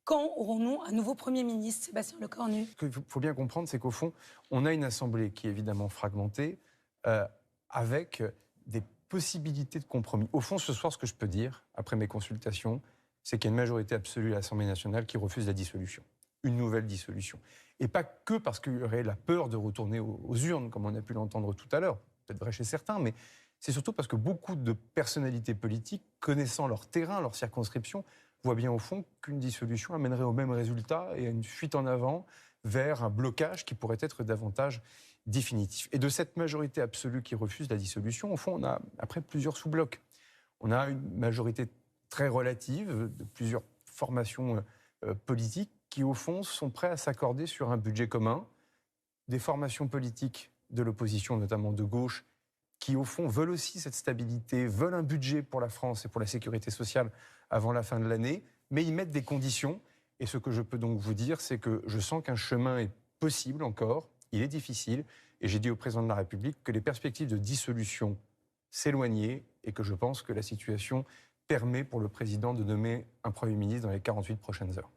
Quand aurons-nous un nouveau Premier ministre, Sébastien Lecornu? Ce qu'il faut bien comprendre, c'est qu'au fond, on a une assemblée qui est évidemment fragmentée, avec des possibilités de compromis. Au fond, ce soir, ce que je peux dire, après mes consultations, c'est qu'il y a une majorité absolue à l'Assemblée nationale qui refuse la dissolution, une nouvelle dissolution. Et pas que parce qu'il y aurait la peur de retourner aux urnes, comme on a pu l'entendre tout à l'heure, peut-être vrai chez certains, mais c'est surtout parce que beaucoup de personnalités politiques, connaissant leur terrain, leur circonscription, voient bien au fond qu'une dissolution amènerait au même résultat et à une fuite en avant vers un blocage qui pourrait être davantage définitif. Et de cette majorité absolue qui refuse la dissolution, au fond, on a après plusieurs sous-blocs. On a une majorité très relative de plusieurs formations politiques qui, au fond, sont prêts à s'accorder sur un budget commun. Des formations politiques de l'opposition, notamment de gauche, qui, au fond, veulent aussi cette stabilité, veulent un budget pour la France et pour la sécurité sociale avant la fin de l'année, mais ils mettent des conditions. Et ce que je peux donc vous dire, c'est que je sens qu'un chemin est possible encore, il est difficile, et j'ai dit au président de la République que les perspectives de dissolution s'éloignaient et que je pense que la situation permet pour le président de nommer un Premier ministre dans les 48 prochaines heures.